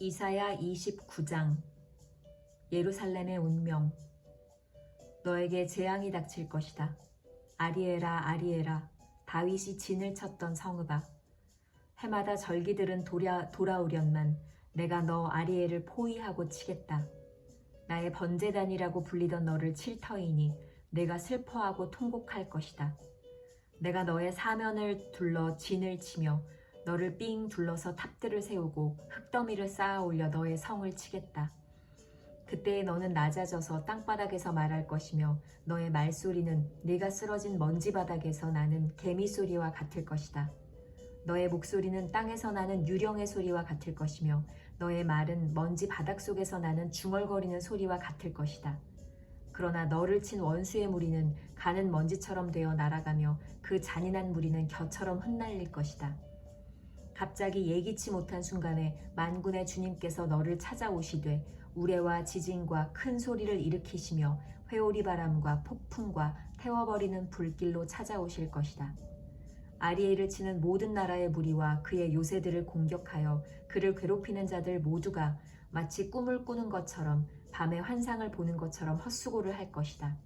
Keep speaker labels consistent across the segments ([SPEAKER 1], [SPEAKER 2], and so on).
[SPEAKER 1] 이사야 29장. 예루살렘의 운명. 너에게 재앙이 닥칠 것이다. 아리에라, 아리에라, 다윗이 진을 쳤던 성읍아. 해마다 절기들은 돌아오련만 내가 너 아리에를 포위하고 치겠다. 나의 번제단이라고 불리던 너를 칠 터이니 내가 슬퍼하고 통곡할 것이다. 내가 너의 사면을 둘러 진을 치며 너를 삥 둘러서 탑들을 세우고 흙더미를 쌓아 올려 너의 성을 치겠다. 그때에 너는 낮아져서 땅바닥에서 말할 것이며 너의 말소리는 네가 쓰러진 먼지바닥에서 나는 개미 소리와 같을 것이다. 너의 목소리는 땅에서 나는 유령의 소리와 같을 것이며 너의 말은 먼지 바닥 속에서 나는 중얼거리는 소리와 같을 것이다. 그러나 너를 친 원수의 무리는 가는 먼지처럼 되어 날아가며 그 잔인한 무리는 겨처럼 흩날릴 것이다. 갑자기 예기치 못한 순간에 만군의 주님께서 너를 찾아오시되 우레와 지진과 큰 소리를 일으키시며 회오리 바람과 폭풍과 태워버리는 불길로 찾아오실 것이다. 아리엘을 치는 모든 나라의 무리와 그의 요새들을 공격하여 그를 괴롭히는 자들 모두가 마치 꿈을 꾸는 것처럼 밤에 환상을 보는 것처럼 헛수고를 할 것이다.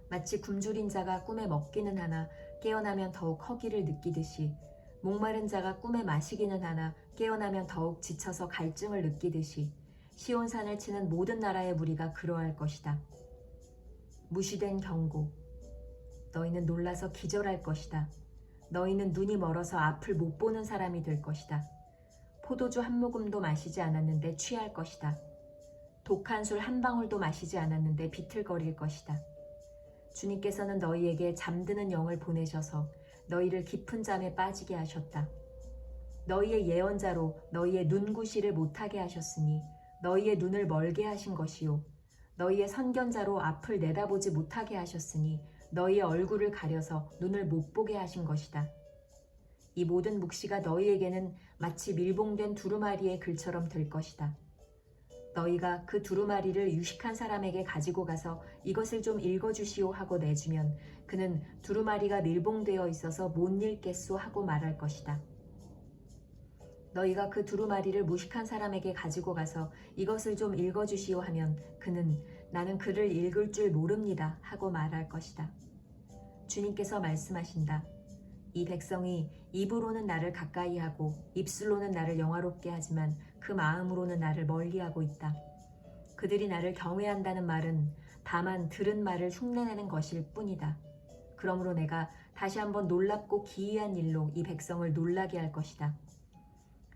[SPEAKER 1] 마치 굶주린 자가 꿈에 먹기는 하나 깨어나면 더욱 허기를 느끼듯이 목마른 자가 꿈에 마시기는 하나 깨어나면 더욱 지쳐서 갈증을 느끼듯이 시온산을 치는 모든 나라의 무리가 그러할 것이다. 무시된 경고. 너희는 놀라서 기절할 것이다. 너희는 눈이 멀어서 앞을 못 보는 사람이 될 것이다. 포도주 한 모금도 마시지 않았는데 취할 것이다. 독한 술 한 방울도 마시지 않았는데 비틀거릴 것이다. 주님께서는 너희에게 잠드는 영을 보내셔서 너희를 깊은 잠에 빠지게 하셨다. 너희의 예언자로 너희의 눈구시를 못하게 하셨으니 너희의 눈을 멀게 하신 것이요. 너희의 선견자로 앞을 내다보지 못하게 하셨으니 너희의 얼굴을 가려서 눈을 못 보게 하신 것이다. 이 모든 묵시가 너희에게는 마치 밀봉된 두루마리의 글처럼 될 것이다. 너희가 그 두루마리를 유식한 사람에게 가지고 가서 이것을 좀 읽어주시오 하고 내주면 그는 두루마리가 밀봉되어 있어서 못 읽겠소 하고 말할 것이다. 너희가 그 두루마리를 무식한 사람에게 가지고 가서 이것을 좀 읽어주시오 하면 그는 나는 글을 읽을 줄 모릅니다 하고 말할 것이다. 주님께서 말씀하신다. 이 백성이 입으로는 나를 가까이 하고 입술로는 나를 영화롭게 하지만 그 마음으로는 나를 멀리하고 있다. 그들이 나를 경외한다는 말은 다만 들은 말을 흉내내는 것일 뿐이다. 그러므로 내가 다시 한번 놀랍고 기이한 일로 이 백성을 놀라게 할 것이다.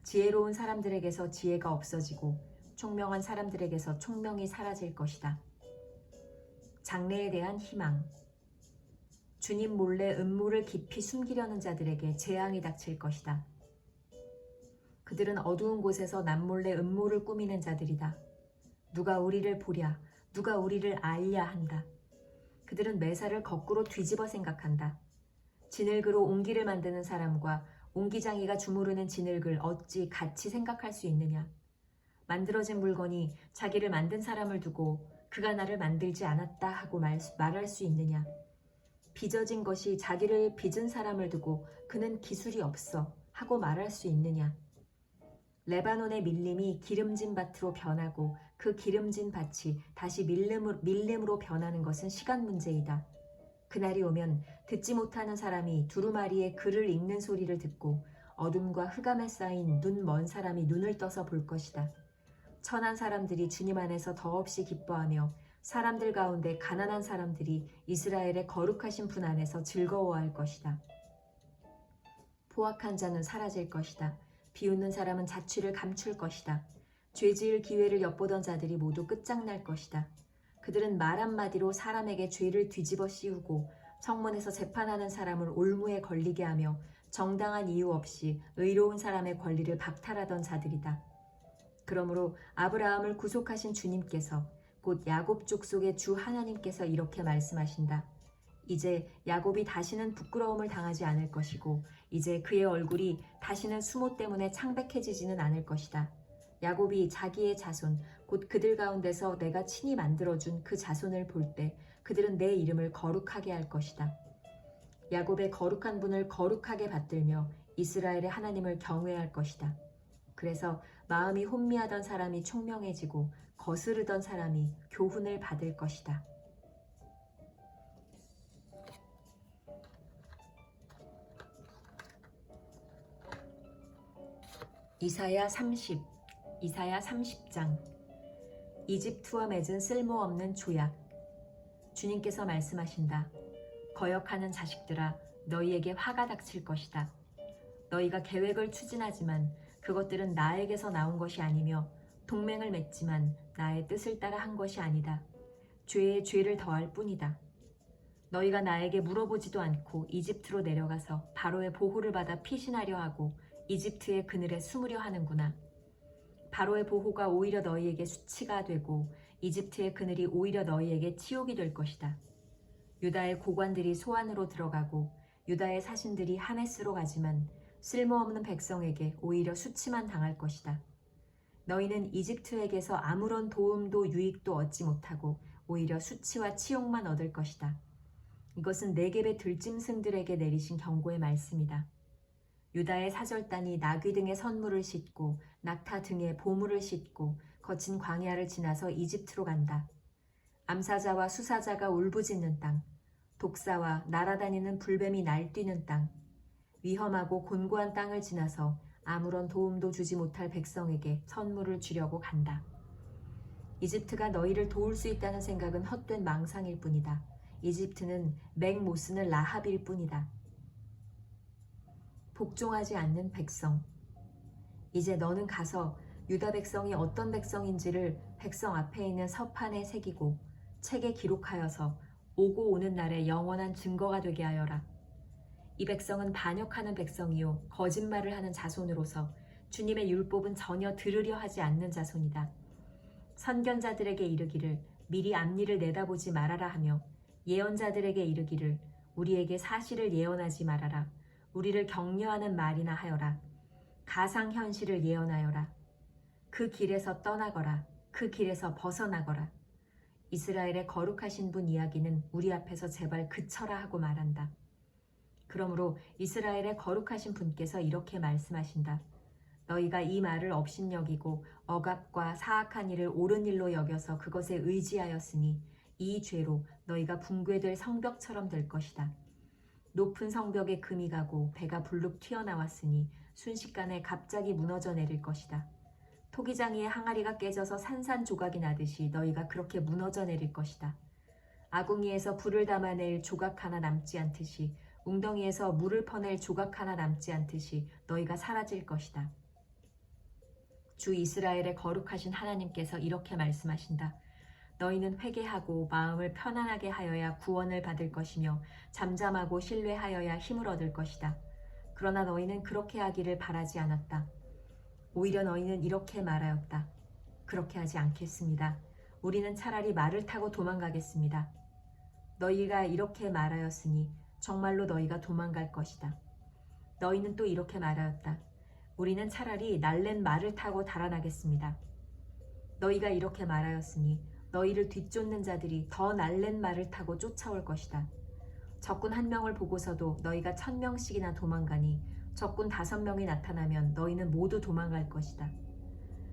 [SPEAKER 1] 지혜로운 사람들에게서 지혜가 없어지고 총명한 사람들에게서 총명이 사라질 것이다. 장래에 대한 희망. 주님 몰래 음모를 깊이 숨기려는 자들에게 재앙이 닥칠 것이다. 그들은 어두운 곳에서 남몰래 음모를 꾸미는 자들이다. 누가 우리를 보랴, 누가 우리를 알랴 한다. 그들은 매사를 거꾸로 뒤집어 생각한다. 진흙으로 옹기를 만드는 사람과 옹기장이가 주무르는 진흙을 어찌 같이 생각할 수 있느냐. 만들어진 물건이 자기를 만든 사람을 두고 그가 나를 만들지 않았다 하고 말할 수 있느냐. 빚어진 것이 자기를 빚은 사람을 두고 그는 기술이 없어 하고 말할 수 있느냐. 레바논의 밀림이 기름진 밭으로 변하고 그 기름진 밭이 다시 밀림으로 변하는 것은 시간 문제이다. 그날이 오면 듣지 못하는 사람이 두루마리의 글을 읽는 소리를 듣고 어둠과 흑암에 쌓인 눈 먼 사람이 눈을 떠서 볼 것이다. 천한 사람들이 주님 안에서 더없이 기뻐하며 사람들 가운데 가난한 사람들이 이스라엘의 거룩하신 분 안에서 즐거워할 것이다. 포악한 자는 사라질 것이다. 비웃는 사람은 자취를 감출 것이다. 죄지을 기회를 엿보던 자들이 모두 끝장날 것이다. 그들은 말 한마디로 사람에게 죄를 뒤집어 씌우고 청문에서 재판하는 사람을 올무에 걸리게 하며 정당한 이유 없이 의로운 사람의 권리를 박탈하던 자들이다. 그러므로 아브라함을 구속하신 주님께서 곧 야곱 족속의 주 하나님께서 이렇게 말씀하신다. 이제 야곱이 다시는 부끄러움을 당하지 않을 것이고 이제 그의 얼굴이 다시는 수모 때문에 창백해지지는 않을 것이다. 야곱이 자기의 자손 곧 그들 가운데서 내가 친히 만들어준 그 자손을 볼 때 그들은 내 이름을 거룩하게 할 것이다. 야곱의 거룩한 분을 거룩하게 받들며 이스라엘의 하나님을 경외할 것이다. 그래서 마음이 혼미하던 사람이 총명해지고 거스르던 사람이 교훈을 받을 것이다. 이사야 30장. 이집트와 맺은 쓸모없는 조약. 주님께서 말씀하신다. 거역하는 자식들아, 너희에게 화가 닥칠 것이다. 너희가 계획을 추진하지만 그것들은 나에게서 나온 것이 아니며 동맹을 맺지만 나의 뜻을 따라 한 것이 아니다. 죄에 죄를 더할 뿐이다. 너희가 나에게 물어보지도 않고 이집트로 내려가서 바로의 보호를 받아 피신하려 하고 이집트의 그늘에 숨으려 하는구나. 바로의 보호가 오히려 너희에게 수치가 되고 이집트의 그늘이 오히려 너희에게 치욕이 될 것이다. 유다의 고관들이 소안으로 들어가고 유다의 사신들이 하메스로 가지만 쓸모없는 백성에게 오히려 수치만 당할 것이다. 너희는 이집트에게서 아무런 도움도 유익도 얻지 못하고 오히려 수치와 치욕만 얻을 것이다. 이것은 네겝의 들짐승들에게 내리신 경고의 말씀이다. 유다의 사절단이 나귀 등에 선물을 싣고 낙타 등에 보물을 싣고 거친 광야를 지나서 이집트로 간다. 암사자와 수사자가 울부짖는 땅, 독사와 날아다니는 불뱀이 날뛰는 땅, 위험하고 곤고한 땅을 지나서 아무런 도움도 주지 못할 백성에게 선물을 주려고 간다. 이집트가 너희를 도울 수 있다는 생각은 헛된 망상일 뿐이다. 이집트는 맥 못 쓰는 라합일 뿐이다. 복종하지 않는 백성. 이제 너는 가서 유다 백성이 어떤 백성인지를 백성 앞에 있는 서판에 새기고 책에 기록하여서 오고 오는 날에 영원한 증거가 되게 하여라. 이 백성은 반역하는 백성이요 거짓말을 하는 자손으로서 주님의 율법은 전혀 들으려 하지 않는 자손이다. 선견자들에게 이르기를 미리 앞일을 내다보지 말아라 하며 예언자들에게 이르기를 우리에게 사실을 예언하지 말아라. 우리를 격려하는 말이나 하여라. 가상현실을 예언하여라. 그 길에서 떠나거라. 그 길에서 벗어나거라. 이스라엘의 거룩하신 분 이야기는 우리 앞에서 제발 그쳐라 하고 말한다. 그러므로 이스라엘의 거룩하신 분께서 이렇게 말씀하신다. 너희가 이 말을 업신여기고 억압과 사악한 일을 옳은 일로 여겨서 그것에 의지하였으니 이 죄로 너희가 붕괴될 성벽처럼 될 것이다. 높은 성벽에 금이 가고 배가 불룩 튀어나왔으니 순식간에 갑자기 무너져 내릴 것이다. 토기장이의 항아리가 깨져서 산산조각이 나듯이 너희가 그렇게 무너져 내릴 것이다. 아궁이에서 불을 담아낼 조각 하나 남지 않듯이 웅덩이에서 물을 퍼낼 조각 하나 남지 않듯이 너희가 사라질 것이다. 주 이스라엘의 거룩하신 하나님께서 이렇게 말씀하신다. 너희는 회개하고 마음을 편안하게 하여야 구원을 받을 것이며 잠잠하고 신뢰하여야 힘을 얻을 것이다. 그러나 너희는 그렇게 하기를 바라지 않았다. 오히려 너희는 이렇게 말하였다. 그렇게 하지 않겠습니다. 우리는 차라리 말을 타고 도망가겠습니다. 너희가 이렇게 말하였으니 정말로 너희가 도망갈 것이다. 너희는 또 이렇게 말하였다. 우리는 차라리 날랜 말을 타고 달아나겠습니다. 너희가 이렇게 말하였으니 너희를 뒤쫓는 자들이 더 날랜 말을 타고 쫓아올 것이다. 적군 1명을 보고서도 너희가 1000명씩이나 도망가니 적군 5명이 나타나면 너희는 모두 도망갈 것이다.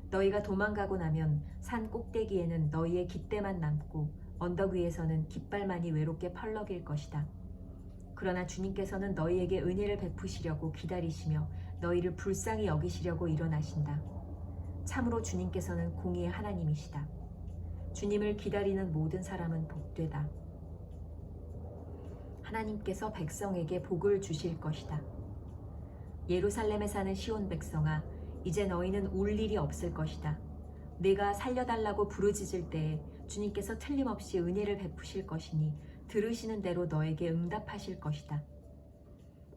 [SPEAKER 1] 너희가 도망가고 나면 산 꼭대기에는 너희의 깃대만 남고 언덕 위에서는 깃발만이 외롭게 펄럭일 것이다. 그러나 주님께서는 너희에게 은혜를 베푸시려고 기다리시며 너희를 불쌍히 여기시려고 일어나신다. 참으로 주님께서는 공의의 하나님이시다. 주님을 기다리는 모든 사람은 복되다. 하나님께서 백성에게 복을 주실 것이다. 예루살렘에 사는 시온 백성아, 이제 너희는 울 일이 없을 것이다. 내가 살려달라고 부르짖을 때에 주님께서 틀림없이 은혜를 베푸실 것이니 들으시는 대로 너에게 응답하실 것이다.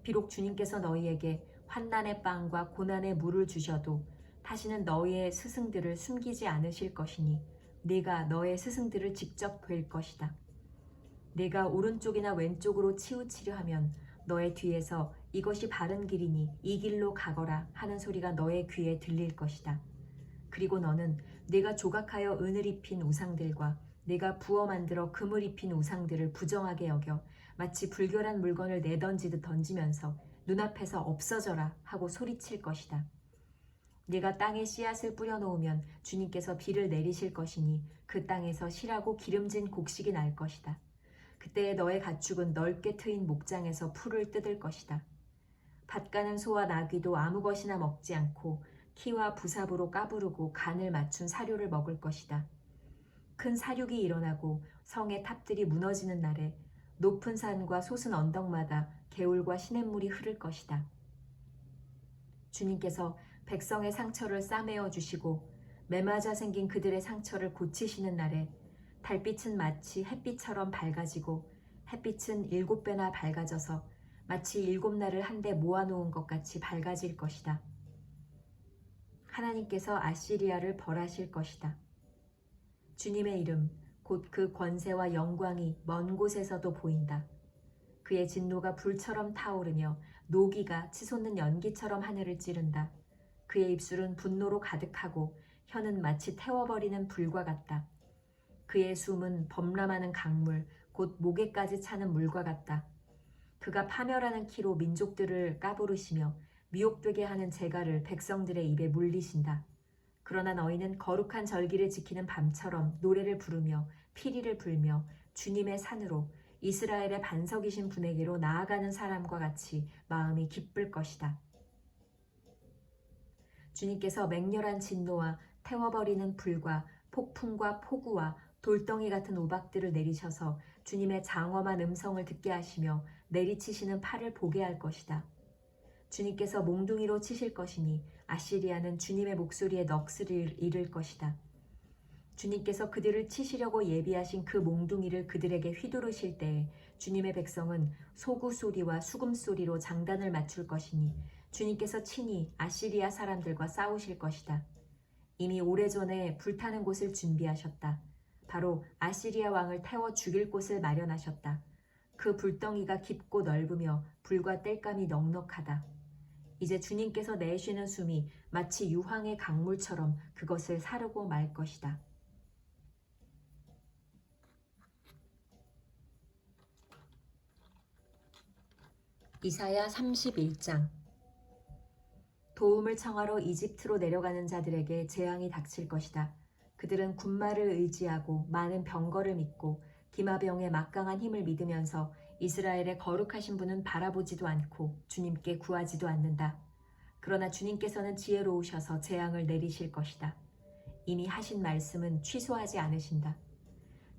[SPEAKER 1] 비록 주님께서 너희에게 환난의 빵과 고난의 물을 주셔도 다시는 너희의 스승들을 숨기지 않으실 것이니 네가 너의 스승들을 직접 뵐 것이다. 네가 오른쪽이나 왼쪽으로 치우치려 하면 너의 뒤에서 이것이 바른 길이니 이 길로 가거라 하는 소리가 너의 귀에 들릴 것이다. 그리고 너는 네가 조각하여 은을 입힌 우상들과 네가 부어 만들어 금을 입힌 우상들을 부정하게 여겨 마치 불결한 물건을 내던지듯 던지면서 눈앞에서 없어져라 하고 소리칠 것이다. 네가 땅에 씨앗을 뿌려놓으면 주님께서 비를 내리실 것이니 그 땅에서 실하고 기름진 곡식이 날 것이다. 그때에 너의 가축은 넓게 트인 목장에서 풀을 뜯을 것이다. 밭가는 소와 나귀도 아무 것이나 먹지 않고 키와 부삽으로 까부르고 간을 맞춘 사료를 먹을 것이다. 큰 사륙이 일어나고 성의 탑들이 무너지는 날에 높은 산과 솟은 언덕마다 개울과 시냇물이 흐를 것이다. 주님께서 백성의 상처를 싸매어 주시고 매맞아 생긴 그들의 상처를 고치시는 날에 달빛은 마치 햇빛처럼 밝아지고 햇빛은 7배나 밝아져서 마치 7날을 한데 모아놓은 것 같이 밝아질 것이다. 하나님께서 아시리아를 벌하실 것이다. 주님의 이름, 곧 그 권세와 영광이 먼 곳에서도 보인다. 그의 진노가 불처럼 타오르며 노기가 치솟는 연기처럼 하늘을 찌른다. 그의 입술은 분노로 가득하고 혀는 마치 태워버리는 불과 같다. 그의 숨은 범람하는 강물, 곧 목에까지 차는 물과 같다. 그가 파멸하는 키로 민족들을 까부르시며 미혹되게 하는 재갈을 백성들의 입에 물리신다. 그러나 너희는 거룩한 절기를 지키는 밤처럼 노래를 부르며 피리를 불며 주님의 산으로 이스라엘의 반석이신 분에게로 나아가는 사람과 같이 마음이 기쁠 것이다. 주님께서 맹렬한 진노와 태워버리는 불과 폭풍과 폭우와 돌덩이 같은 우박들을 내리셔서 주님의 장엄한 음성을 듣게 하시며 내리치시는 팔을 보게 할 것이다. 주님께서 몽둥이로 치실 것이니 아시리아는 주님의 목소리에 넋을 잃을 것이다. 주님께서 그들을 치시려고 예비하신 그 몽둥이를 그들에게 휘두르실 때에 주님의 백성은 소구 소리와 수금 소리로 장단을 맞출 것이니 주님께서 친히 아시리아 사람들과 싸우실 것이다. 이미 오래전에 불타는 곳을 준비하셨다. 바로 아시리아 왕을 태워 죽일 곳을 마련하셨다. 그 불덩이가 깊고 넓으며 불과 땔감이 넉넉하다. 이제 주님께서 내쉬는 숨이 마치 유황의 강물처럼 그것을 사르고 말 것이다. 이사야 31장. 도움을 청하러 이집트로 내려가는 자들에게 재앙이 닥칠 것이다. 그들은 군마를 의지하고 많은 병거를 믿고 기마병의 막강한 힘을 믿으면서 이스라엘의 거룩하신 분은 바라보지도 않고 주님께 구하지도 않는다. 그러나 주님께서는 지혜로우셔서 재앙을 내리실 것이다. 이미 하신 말씀은 취소하지 않으신다.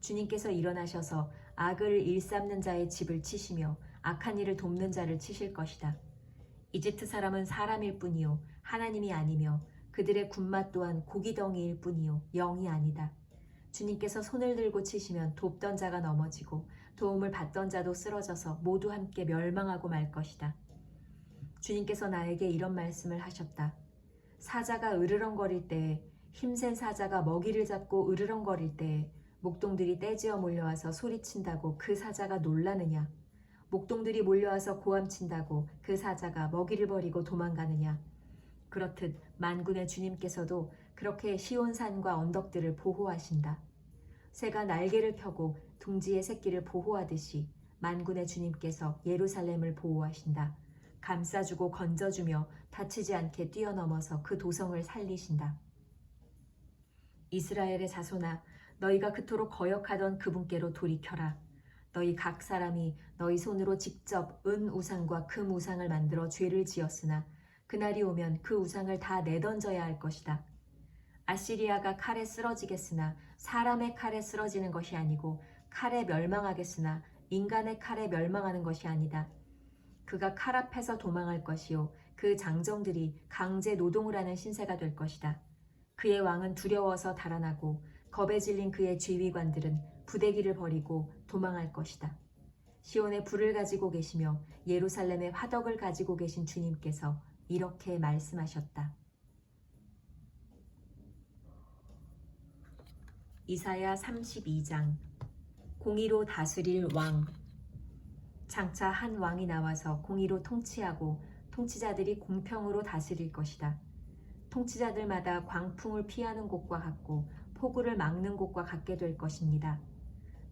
[SPEAKER 1] 주님께서 일어나셔서 악을 일삼는 자의 집을 치시며 악한 일을 돕는 자를 치실 것이다. 이집트 사람은 사람일 뿐이요 하나님이 아니며 그들의 군마 또한 고기덩이일 뿐이요 영이 아니다. 주님께서 손을 들고 치시면 돕던 자가 넘어지고 도움을 받던 자도 쓰러져서 모두 함께 멸망하고 말 것이다. 주님께서 나에게 이런 말씀을 하셨다. 사자가 으르렁거릴 때에 힘센 사자가 먹이를 잡고 으르렁거릴 때에 목동들이 떼지어 몰려와서 소리친다고 그 사자가 놀라느냐? 목동들이 몰려와서 고함친다고 그 사자가 먹이를 버리고 도망가느냐? 그렇듯 만군의 주님께서도 그렇게 시온산과 언덕들을 보호하신다. 새가 날개를 펴고 둥지의 새끼를 보호하듯이 만군의 주님께서 예루살렘을 보호하신다. 감싸주고 건져주며 다치지 않게 뛰어넘어서 그 도성을 살리신다. 이스라엘의 자손아, 너희가 그토록 거역하던 그분께로 돌이켜라. 너희 각 사람이 너희 손으로 직접 은 우상과 금 우상을 만들어 죄를 지었으나 그날이 오면 그 우상을 다 내던져야 할 것이다. 아시리아가 칼에 쓰러지겠으나 사람의 칼에 쓰러지는 것이 아니고 칼에 멸망하겠으나 인간의 칼에 멸망하는 것이 아니다. 그가 칼 앞에서 도망할 것이요 그 장정들이 강제 노동을 하는 신세가 될 것이다. 그의 왕은 두려워서 달아나고 겁에 질린 그의 지휘관들은 부대기를 버리고 도망할 것이다. 시온에 불을 가지고 계시며 예루살렘에 화덕을 가지고 계신 주님께서 이렇게 말씀하셨다. 이사야 32장. 공의로 다스릴 왕. 장차 한 왕이 나와서 공의로 통치하고 통치자들이 공평으로 다스릴 것이다. 통치자들마다 광풍을 피하는 곳과 같고 폭우를 막는 곳과 같게 될 것입니다.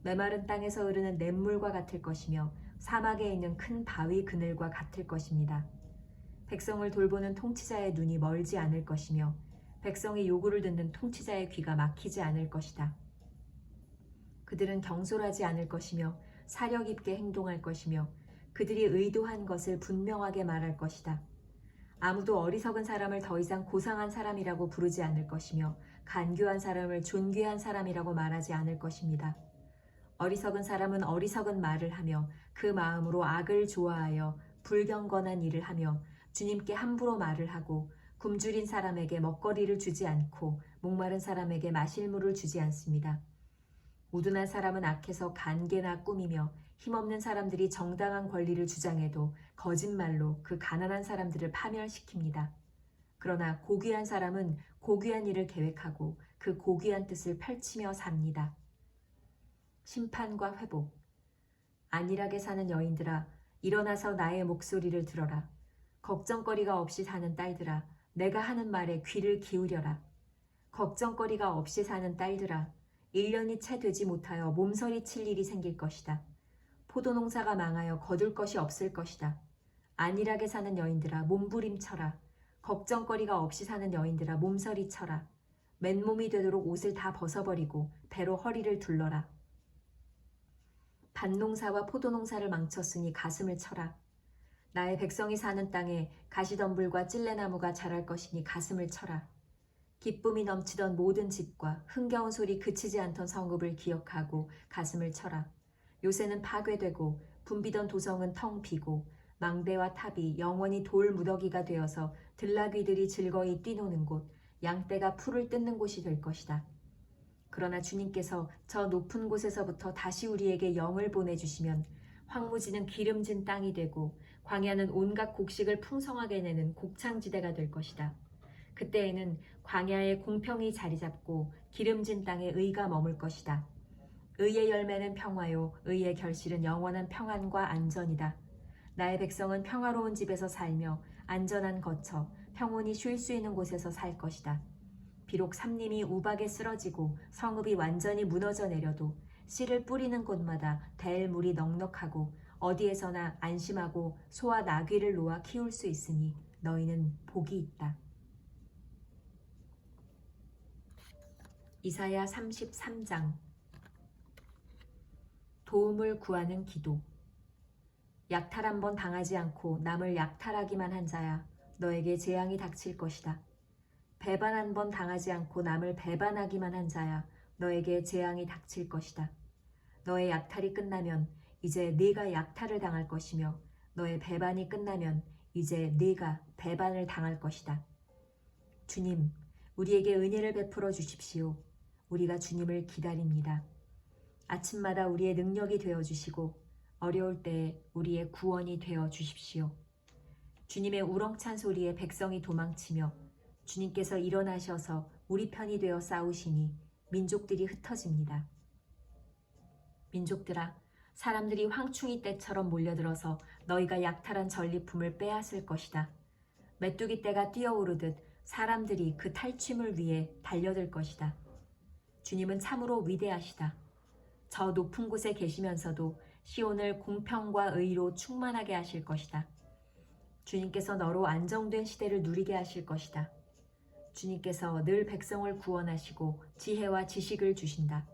[SPEAKER 1] 메마른 땅에서 흐르는 냇물과 같을 것이며 사막에 있는 큰 바위 그늘과 같을 것입니다. 백성을 돌보는 통치자의 눈이 멀지 않을 것이며 백성의 요구를 듣는 통치자의 귀가 막히지 않을 것이다. 그들은 경솔하지 않을 것이며 사력 있게 행동할 것이며 그들이 의도한 것을 분명하게 말할 것이다. 아무도 어리석은 사람을 더 이상 고상한 사람이라고 부르지 않을 것이며 간교한 사람을 존귀한 사람이라고 말하지 않을 것입니다. 어리석은 사람은 어리석은 말을 하며 그 마음으로 악을 좋아하여 불경건한 일을 하며 주님께 함부로 말을 하고 굶주린 사람에게 먹거리를 주지 않고 목마른 사람에게 마실 물을 주지 않습니다. 우둔한 사람은 악해서 간계나 꾸미며 힘없는 사람들이 정당한 권리를 주장해도 거짓말로 그 가난한 사람들을 파멸시킵니다. 그러나 고귀한 사람은 고귀한 일을 계획하고 그 고귀한 뜻을 펼치며 삽니다. 심판과 회복. 안일하게 사는 여인들아, 일어나서 나의 목소리를 들어라. 걱정거리가 없이 사는 딸들아, 내가 하는 말에 귀를 기울여라. 걱정거리가 없이 사는 딸들아, 1년이 채 되지 못하여 몸서리 칠 일이 생길 것이다. 포도농사가 망하여 거둘 것이 없을 것이다. 안일하게 사는 여인들아, 몸부림쳐라. 걱정거리가 없이 사는 여인들아, 몸서리 쳐라. 맨몸이 되도록 옷을 다 벗어버리고 배로 허리를 둘러라. 밭농사와 포도농사를 망쳤으니 가슴을 쳐라. 나의 백성이 사는 땅에 가시덤불과 찔레나무가 자랄 것이니 가슴을 쳐라. 기쁨이 넘치던 모든 집과 흥겨운 소리 그치지 않던 성읍을 기억하고 가슴을 쳐라. 요새는 파괴되고 붐비던 도성은 텅 비고 망대와 탑이 영원히 돌 무더기가 되어서 들나귀들이 즐거이 뛰노는 곳, 양떼가 풀을 뜯는 곳이 될 것이다. 그러나 주님께서 저 높은 곳에서부터 다시 우리에게 영을 보내주시면 황무지는 기름진 땅이 되고 광야는 온갖 곡식을 풍성하게 내는 곡창지대가 될 것이다. 그때에는 광야에 공평이 자리 잡고 기름진 땅에 의가 머물 것이다. 의의 열매는 평화요, 의의 결실은 영원한 평안과 안전이다. 나의 백성은 평화로운 집에서 살며 안전한 거처, 평온히 쉴 수 있는 곳에서 살 것이다. 비록 삼림이 우박에 쓰러지고 성읍이 완전히 무너져 내려도 씨를 뿌리는 곳마다 댈 물이 넉넉하고 어디에서나 안심하고 소와 나귀를 놓아 키울 수 있으니 너희는 복이 있다. 이사야 33장. 도움을 구하는 기도. 약탈 한번 당하지 않고 남을 약탈하기만 한 자야, 너에게 재앙이 닥칠 것이다. 배반 한번 당하지 않고 남을 배반하기만 한 자야, 너에게 재앙이 닥칠 것이다. 너의 약탈이 끝나면 이제 네가 약탈을 당할 것이며 너의 배반이 끝나면 이제 네가 배반을 당할 것이다. 주님, 우리에게 은혜를 베풀어 주십시오. 우리가 주님을 기다립니다. 아침마다 우리의 능력이 되어 주시고 어려울 때에 우리의 구원이 되어 주십시오. 주님의 우렁찬 소리에 백성이 도망치며 주님께서 일어나셔서 우리 편이 되어 싸우시니 민족들이 흩어집니다. 민족들아, 사람들이 황충이 떼처럼 몰려들어서 너희가 약탈한 전리품을 빼앗을 것이다. 메뚜기 떼가 뛰어오르듯 사람들이 그 탈취물 위에 달려들 것이다. 주님은 참으로 위대하시다. 저 높은 곳에 계시면서도 시온을 공평과 의로 충만하게 하실 것이다. 주님께서 너로 안정된 시대를 누리게 하실 것이다. 주님께서 늘 백성을 구원하시고 지혜와 지식을 주신다.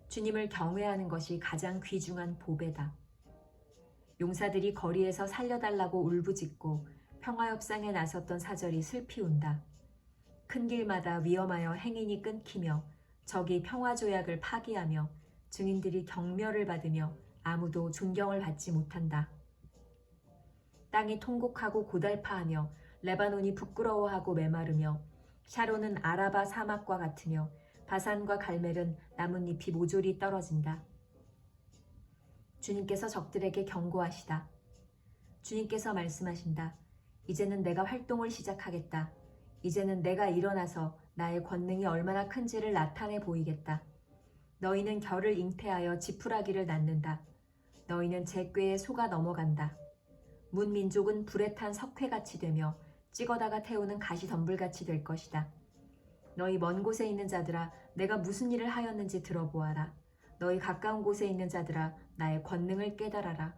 [SPEAKER 1] 주님을 경외하는 것이 가장 귀중한 보배다. 용사들이 거리에서 살려달라고 울부짖고 평화협상에 나섰던 사절이 슬피 운다. 큰 길마다 위험하여 행인이 끊기며 적이 평화조약을 파기하며 증인들이 경멸을 받으며 아무도 존경을 받지 못한다. 땅이 통곡하고 고달파하며 레바논이 부끄러워하고 메마르며 샤론은 아라바 사막과 같으며 바산과 갈멜은 나뭇잎이 모조리 떨어진다. 주님께서 적들에게 경고하시다. 주님께서 말씀하신다. 이제는 내가 활동을 시작하겠다. 이제는 내가 일어나서 나의 권능이 얼마나 큰지를 나타내 보이겠다. 너희는 결을 잉태하여 지푸라기를 낳는다. 너희는 제 꾀에 속아 넘어간다. 문민족은 불에 탄 석회같이 되며 찍어다가 태우는 가시덤불같이 될 것이다. 너희 먼 곳에 있는 자들아, 내가 무슨 일을 하였는지 들어보아라. 너희 가까운 곳에 있는 자들아, 나의 권능을 깨달아라.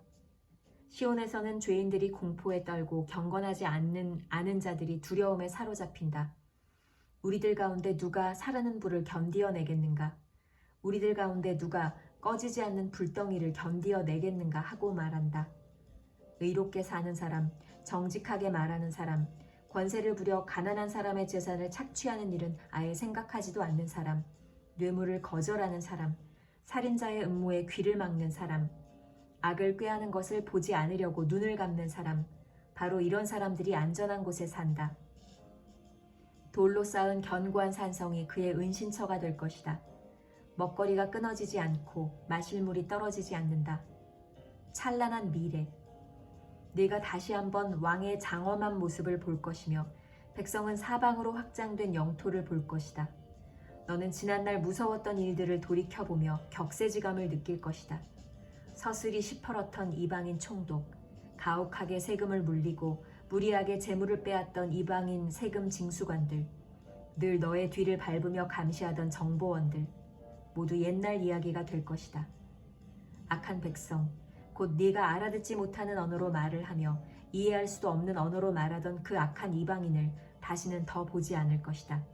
[SPEAKER 1] 시온에서는 죄인들이 공포에 떨고 경건하지 않은 자들이 두려움에 사로잡힌다. 우리들 가운데 누가 사르는 불을 견디어내겠는가? 우리들 가운데 누가 꺼지지 않는 불덩이를 견디어내겠는가 하고 말한다. 의롭게 사는 사람, 정직하게 말하는 사람, 권세를 부려 가난한 사람의 재산을 착취하는 일은 아예 생각하지도 않는 사람, 뇌물을 거절하는 사람, 살인자의 음모에 귀를 막는 사람, 악을 꾀하는 것을 보지 않으려고 눈을 감는 사람, 바로 이런 사람들이 안전한 곳에 산다. 돌로 쌓은 견고한 산성이 그의 은신처가 될 것이다. 먹거리가 끊어지지 않고 마실 물이 떨어지지 않는다. 찬란한 미래. 네가 다시 한번 왕의 장엄한 모습을 볼 것이며 백성은 사방으로 확장된 영토를 볼 것이다. 너는 지난날 무서웠던 일들을 돌이켜보며 격세지감을 느낄 것이다. 서슬이 시퍼렇던 이방인 총독, 가혹하게 세금을 물리고 무리하게 재물을 빼앗던 이방인 세금 징수관들, 늘 너의 뒤를 밟으며 감시하던 정보원들, 모두 옛날 이야기가 될 것이다. 악한 백성, 곧 네가 알아듣지 못하는 언어로 말을 하며 이해할 수도 없는 언어로 말하던 그 악한 이방인을 다시는 더 보지 않을 것이다.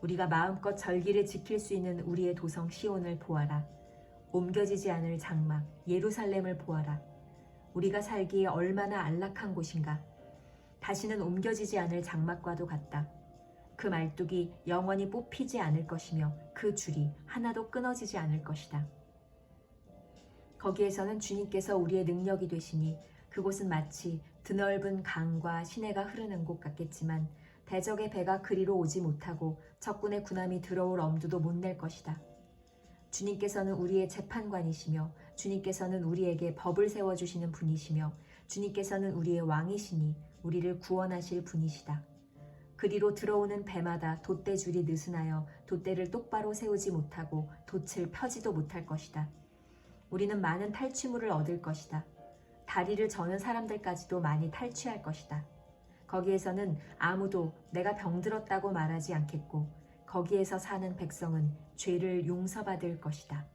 [SPEAKER 1] 우리가 마음껏 절기를 지킬 수 있는 우리의 도성 시온을 보아라. 옮겨지지 않을 장막 예루살렘을 보아라. 우리가 살기에 얼마나 안락한 곳인가. 다시는 옮겨지지 않을 장막과도 같다. 그 말뚝이 영원히 뽑히지 않을 것이며 그 줄이 하나도 끊어지지 않을 것이다. 거기에서는 주님께서 우리의 능력이 되시니 그곳은 마치 드넓은 강과 시내가 흐르는 곳 같겠지만 대적의 배가 그리로 오지 못하고 적군의 군함이 들어올 엄두도 못 낼 것이다. 주님께서는 우리의 재판관이시며 주님께서는 우리에게 법을 세워주시는 분이시며 주님께서는 우리의 왕이시니 우리를 구원하실 분이시다. 그리로 들어오는 배마다 돛대줄이 느슨하여 돛대를 똑바로 세우지 못하고 돛을 펴지도 못할 것이다. 우리는 많은 탈취물을 얻을 것이다. 다리를 저는 사람들까지도 많이 탈취할 것이다. 거기에서는 아무도 내가 병들었다고 말하지 않겠고 거기에서 사는 백성은 죄를 용서받을 것이다.